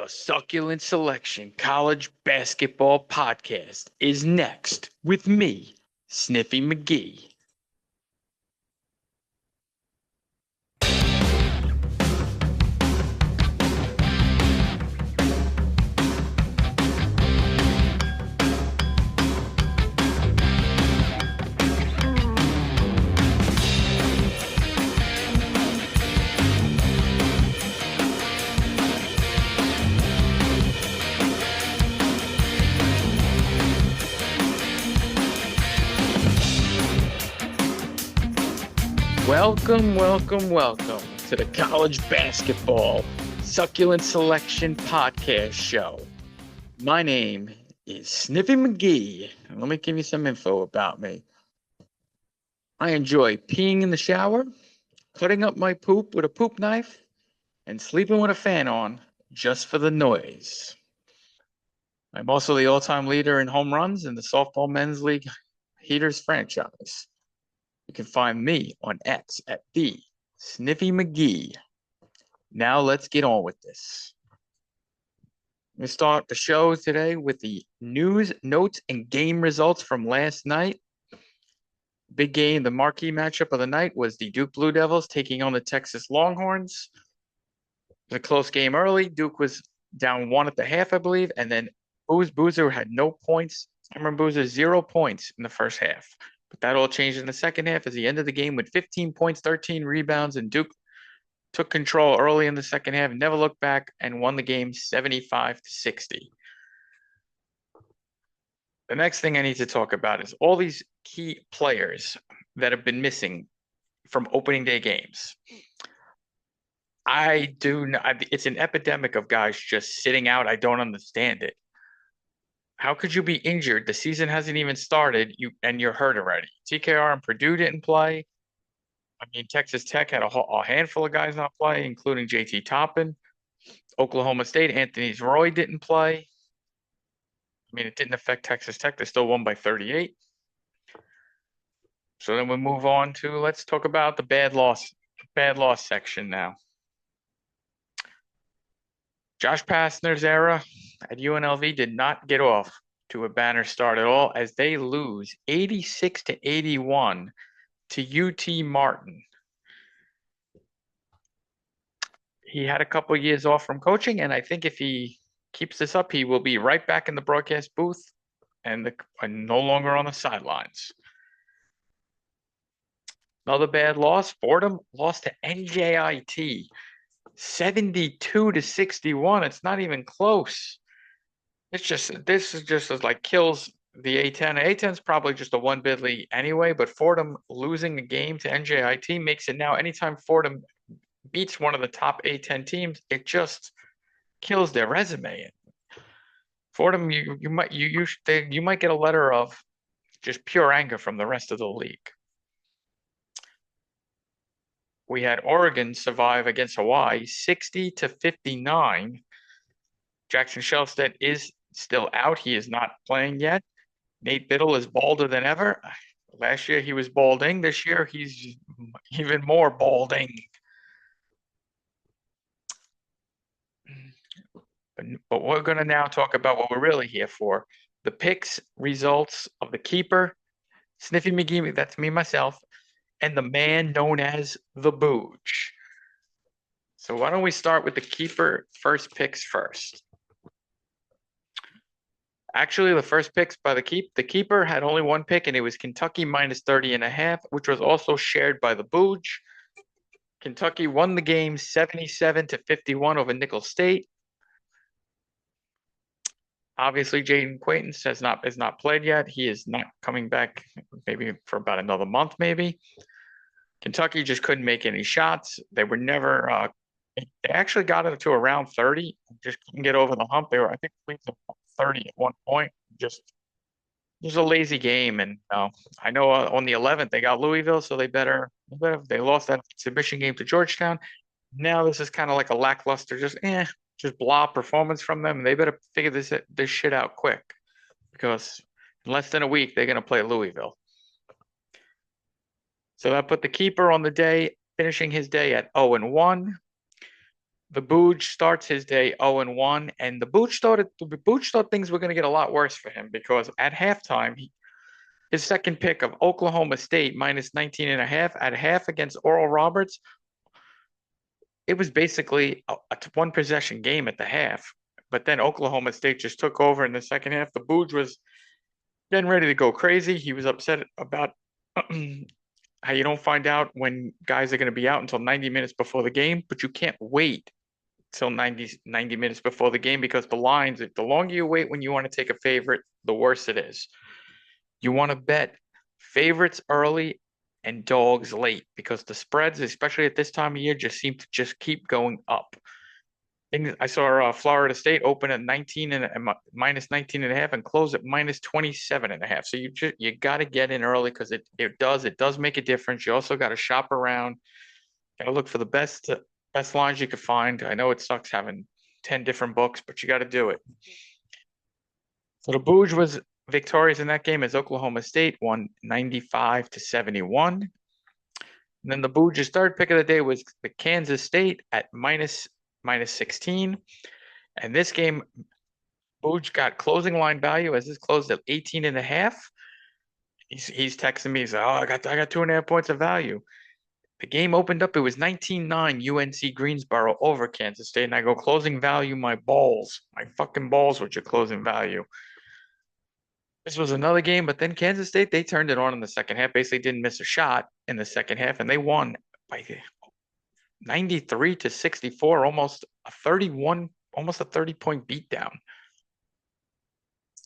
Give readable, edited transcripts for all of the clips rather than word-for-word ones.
The Succulent Selection College Basketball Podcast is next with me, Sniffy McGee. Welcome to the College Basketball Succulent Selection Podcast Show. My name is Sniffy McGee. Let me give you some info about me. I enjoy peeing in the shower, cutting up my poop with a poop knife, and sleeping with a fan on just for the noise. I'm also the all-time leader in home runs in the Softball Men's League Heaters franchise. You can find me on X at the Sniffy McGee. Now let's get on with this. We start the show today with the news, notes, and game results from last night. Big game, the marquee matchup of the night was the Duke Blue Devils taking on the Texas Longhorns. It was a close game early. Duke was down 1 at the half, I believe, and then Boozer had no points. Cameron Boozer 0 points in the first half. But that all changed in the second half as he ended the game with 15 points, 13 rebounds, and Duke took control early in the second half, never looked back, and won the game 75-60. The next thing I need to talk about is all these key players that have been missing from opening day games. It's an epidemic of guys just sitting out. I don't understand it. How could you be injured? The season hasn't even started, and you're hurt already. TKR and Purdue didn't play. I mean, Texas Tech had a handful of guys not play, including JT Toppin. Oklahoma State, Anthony Roy didn't play. I mean, it didn't affect Texas Tech. They still won by 38. So then we move on to, let's talk about the bad loss section now. Josh Pastner's era at UNLV did not get off to a banner start at all as they lose 86-81 to UT Martin. He had a couple of years off from coaching, and I think if he keeps this up, he will be right back in the broadcast booth and no longer on the sidelines. Another bad loss. Fordham lost to NJIT 72-61. It's not even close. This is just like kills the A10. A10 is probably just a one bid league anyway, but Fordham losing a game to NJIT makes it now anytime Fordham beats one of the top A10 teams, it just kills their resume. Fordham, you might get a letter of just pure anger from the rest of the league. We had Oregon survive against Hawaii 60-59. Jackson Shelstead is still out. He is not playing yet. Nate Biddle is balder than ever. Last year he was balding. This year he's even more balding. But we're going to now talk about what we're really here for. The picks, results of the keeper, Sniffy McGee, that's me, myself, and the man known as the Booj. So why don't we start with the keeper first picks first? Actually, the first picks by the keeper had only one pick, and it was Kentucky minus 30.5, which was also shared by the Booj. Kentucky won the game 77-51 over Nicholls State. Obviously, Jaden Quaintance has not played yet. He is not coming back maybe for about another month, maybe. Kentucky just couldn't make any shots. They were never they actually got it to around 30, just couldn't get over the hump. They were, I think, 30 at one point. Just a lazy game. And I know on the 11th they got Louisville, so they lost that exhibition game to Georgetown. Now this is kind of like a lackluster, just blah performance from them. And they better figure this shit out quick, because in less than a week they're going to play Louisville. So that put the keeper on the day, finishing his day at 0-1. The Booj starts his day 0-1, and the Booj thought things were going to get a lot worse for him because at halftime, his second pick of Oklahoma State minus 19 and a half at half against Oral Roberts, it was basically a one possession game at the half. But then Oklahoma State just took over in the second half. The Booj was getting ready to go crazy. He was upset about how you don't find out when guys are going to be out until 90 minutes before the game, but you can't wait till 90 minutes before the game because the lines, the longer you wait when you want to take a favorite, the worse it is. You want to bet favorites early and dogs late because the spreads, especially at this time of year, just seem to just keep going up. I saw Florida State open at 19 and minus 19 and a half and close at minus 27 and a half. So you got to get in early because it does make a difference. You also got to shop around, got to look for the best lines you could find. I know it sucks having 10 different books, but you got to do it. So the Booj was victorious in that game as Oklahoma State won 95-71. And then the Booj's third pick of the day was the Kansas State at minus 16. And this game, Booj got closing line value as this closed at 18 and a half. He's texting me, he's like, oh, I got 2.5 points of value. The game opened up, it was 19-9 UNC Greensboro over Kansas State. And I go, closing value, my fucking balls with your closing value. This was another game, but then Kansas State, they turned it on in the second half, basically didn't miss a shot in the second half, and they won by 93-64, almost a 30-point beatdown.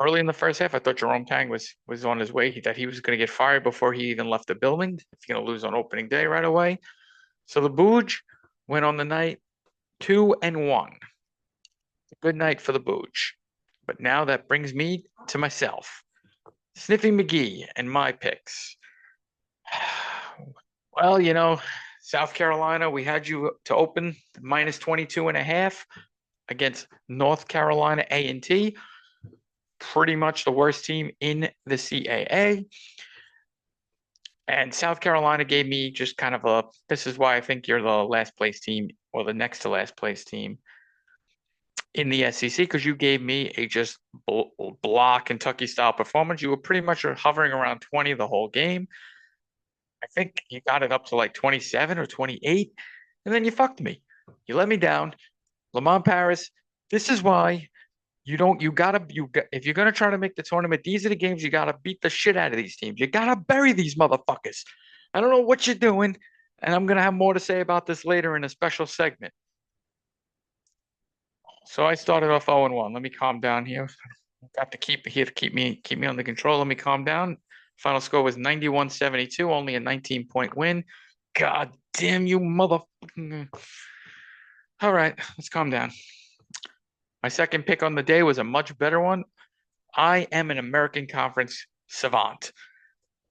Early in the first half, I thought Jerome Tang was on his way, that he was going to get fired before he even left the building. If you're going to lose on opening day right away. So the Booj went on the night 2-1. Good night for the Booj. But now that brings me to myself. Sniffy McGee and my picks. Well, South Carolina, we had you to open minus 22 and a half against North Carolina A&T. Pretty much the worst team in the CAA. And South Carolina gave me just kind of this is why I think you're the last place team or the next to last place team in the SEC, because you gave me a just blah Kentucky style performance. You were pretty much hovering around 20 the whole game. I think you got it up to like 27 or 28, and then you fucked me. You let me down. Lamont Paris, this is why if you're gonna try to make the tournament, these are the games you gotta beat the shit out of these teams. You gotta bury these motherfuckers. I don't know what you're doing, and I'm gonna have more to say about this later in a special segment. So I started off 0-1. Let me calm down here. Got to keep me under control. Let me calm down. Final score was 91-72, only a 19-point win. God damn you, motherfucking. All right, let's calm down. My second pick on the day was a much better one. I am an American Conference savant.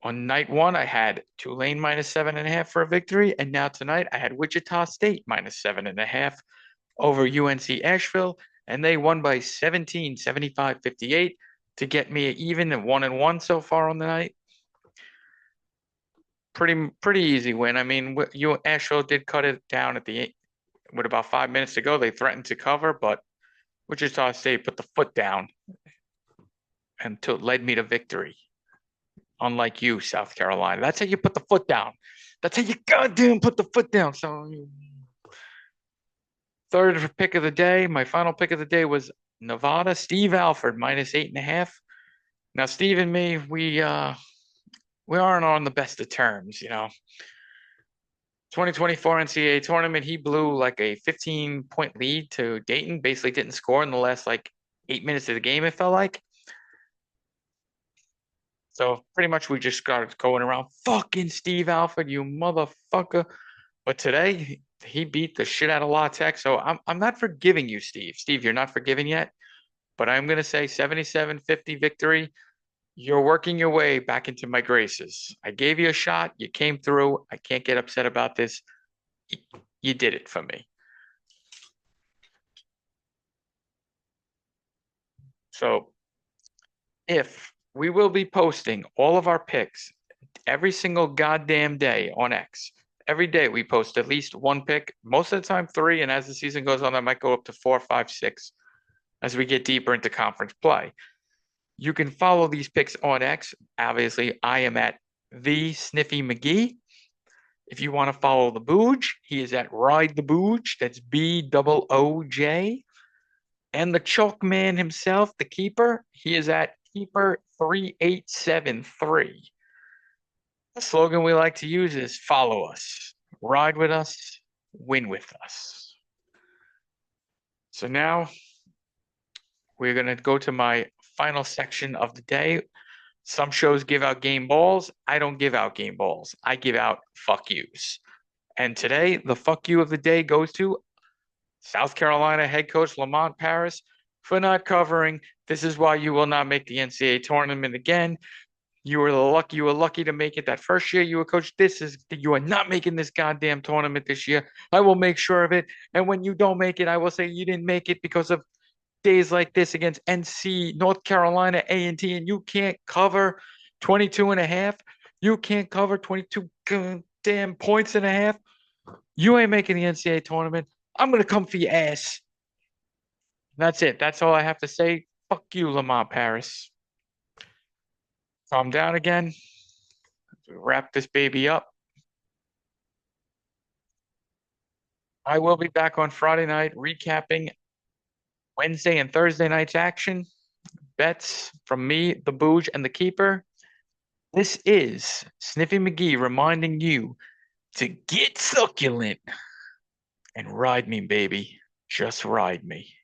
On night one, I had Tulane minus 7.5 for a victory, and now tonight I had Wichita State minus 7.5 over UNC Asheville, and they won by 17, 75-58 to get me even at 1-1 so far on the night. Pretty easy win. I mean, Asheville did cut it down with about 5 minutes to go. They threatened to cover, but Wichita State put the foot down until it led me to victory. Unlike you, South Carolina. That's how you put the foot down. That's how you goddamn put the foot down. So, third pick of the day, my final pick of the day was Nevada, Steve Alford, minus 8.5. Now, Steve and me, we aren't on the best of terms, 2024 NCAA tournament, he blew like a 15-point lead to Dayton, basically didn't score in the last like 8 minutes of the game, it felt like. So pretty much we just started going around, fucking Steve Alford, you motherfucker. But today, he beat the shit out of La Tech, so I'm not forgiving you, Steve. Steve, you're not forgiven yet, but I'm going to say 77-50 victory. You're working your way back into my graces. I gave you a shot. You came through. I can't get upset about this. You did it for me. So if we will be posting all of our picks every single goddamn day on X, every day we post at least one pick, most of the time three, and as the season goes on, that might go up to 4, 5, 6 as we get deeper into conference play. You can follow these picks on X. Obviously, I am at the Sniffy McGee. If you want to follow the Booj, he is at Ride the Booj. That's BOOJ. And the Chalk Man himself, the keeper, he is at Keeper3873. The slogan we like to use is follow us, ride with us, win with us. So now we're going to go to my final section of the day. Some shows give out game balls. I don't give out game balls. I give out fuck yous. And today, the fuck you of the day goes to South Carolina head coach Lamont Paris for not covering. This is why you will not make the NCAA tournament again. You were lucky to make it that first year you were coach. You are not making this goddamn tournament this year. I will make sure of it. And when you don't make it, I will say you didn't make it because of days like this against NC, North Carolina, A&T, and you can't cover 22 and a half. You can't cover 22 damn points and a half. You ain't making the NCAA tournament. I'm going to come for your ass. That's it. That's all I have to say. Fuck you, Lamont Paris. Calm down again. Wrap this baby up. I will be back on Friday night recapping Wednesday and Thursday night's action. Bets from me, the Booj, and the keeper. This is Sniffy McGee reminding you to get succulent and ride me, baby. Just ride me.